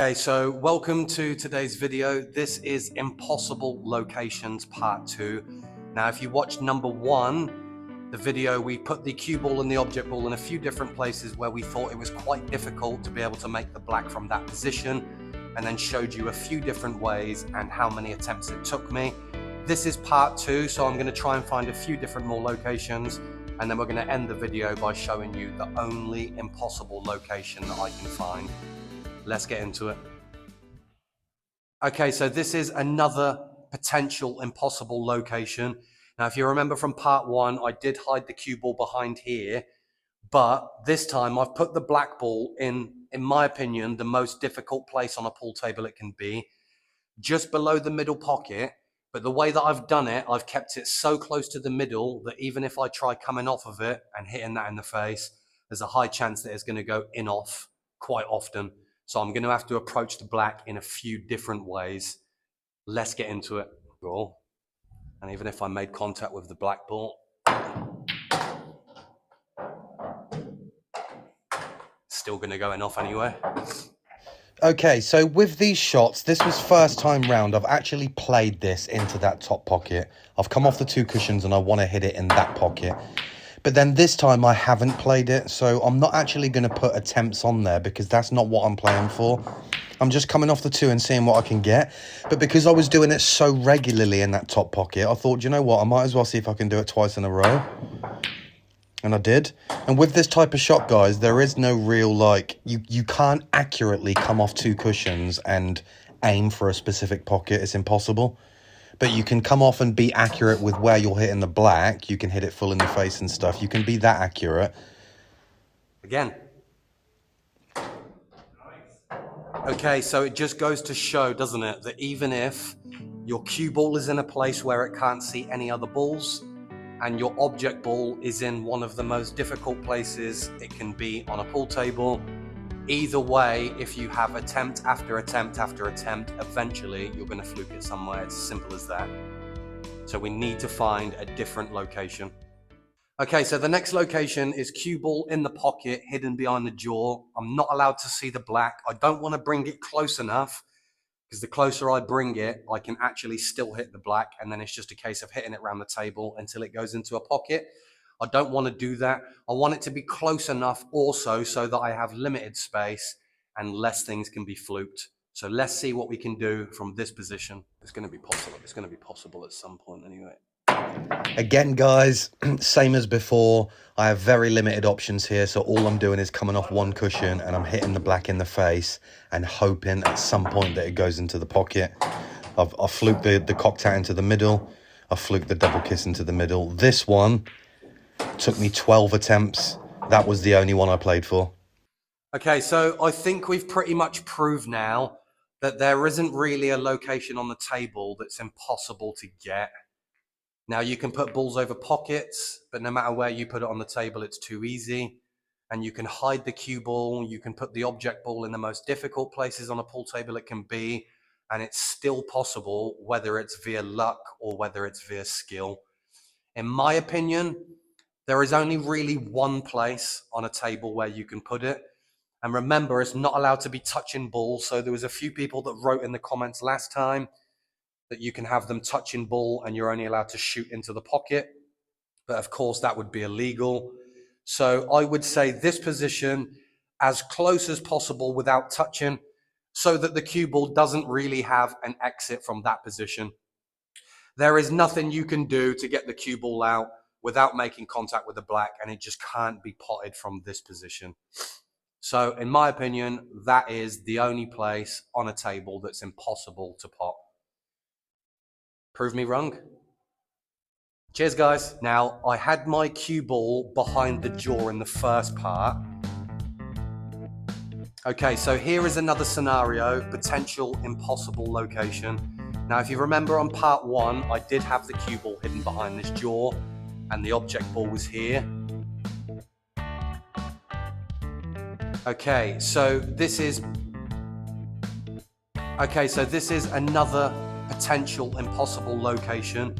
Okay, so welcome to today's video. This is Impossible Locations Part 2. Now, if you watched number 1, the video, we put the cue ball and the object ball in a few different places where we thought it was quite difficult to be able to make the black from that position, and then showed you a few different ways and how many attempts it took me. This is Part 2, so I'm going to try and find a few different more locations, and then we're going to end the video by showing you the only impossible location that I can find. Let's get into it. Okay, so this is another potential impossible location. Now, if you remember from part 1, I did hide the cue ball behind here, but this time I've put the black ball in my opinion, the most difficult place on a pool table it can be, just below the middle pocket. But the way that I've done it, I've kept it so close to the middle that even if I try coming off of it and hitting that in the face, there's a high chance that it's going to go in off quite often. So I'm going to have to approach the black in a few different ways. Let's get into it. Roll. And even if I made contact with the black ball, still going to go in off anyway. Okay, so with these shots, this was first time round. I've actually played this into that top pocket. I've come off the 2 cushions and I want to hit it in that pocket. But then this time I haven't played it, so I'm not actually going to put attempts on there because that's not what I'm playing for. I'm just coming off the 2 and seeing what I can get. But because I was doing it so regularly in that top pocket, I thought, you know what, I might as well see if I can do it twice in a row. And I did. And with this type of shot, guys, there is no real, you can't accurately come off 2 cushions and aim for a specific pocket. It's impossible. But you can come off and be accurate with where you're hitting the black. You can hit it full in the face and stuff. You can be that accurate. Again. Okay, so it just goes to show, doesn't it, that even if your cue ball is in a place where it can't see any other balls, and your object ball is in one of the most difficult places it can be on a pool table, either way, if you have attempt after attempt after attempt, eventually you're going to fluke it somewhere. It's as simple as that. So we need to find a different location. Okay, so the next location is cue ball in the pocket, hidden behind the jaw. I'm not allowed to see the black. I don't want to bring it close enough, because the closer I bring it, I can actually still hit the black, and then it's just a case of hitting it around the table until it goes into a pocket. I don't want to do that. I want it to be close enough also so that I have limited space and less things can be fluked. So let's see what we can do from this position. It's going to be possible. It's going to be possible at some point anyway. Again, guys, same as before. I have very limited options here. So all I'm doing is coming off 1 cushion and I'm hitting the black in the face and hoping at some point that it goes into the pocket. I've fluked the cocktail into the middle. I've fluked the double kiss into the middle. This one took me 12 attempts. That was the only one I played for. Okay, so I think we've pretty much proved now that there isn't really a location on the table that's impossible to get. Now, you can put balls over pockets, but no matter where you put it on the table, it's too easy. And you can hide the cue ball. You can put the object ball in the most difficult places on a pool table it can be, and it's still possible, whether it's via luck or whether it's via skill. In my opinion, there is only really one place on a table where you can put it. And remember, it's not allowed to be touching balls. So there was a few people that wrote in the comments last time that you can have them touching ball and you're only allowed to shoot into the pocket. But of course, that would be illegal. So I would say this position as close as possible without touching, so that the cue ball doesn't really have an exit from that position. There is nothing you can do to get the cue ball out without making contact with the black, and it just can't be potted from this position. So in my opinion, that is the only place on a table that's impossible to pot. Prove me wrong. Cheers, guys. Now, I had my cue ball behind the jaw in the first part. Okay, so here is another scenario, potential impossible location. Now, if you remember on part 1, I did have the cue ball hidden behind this jaw and the object ball was here. Okay, so this is another potential impossible location.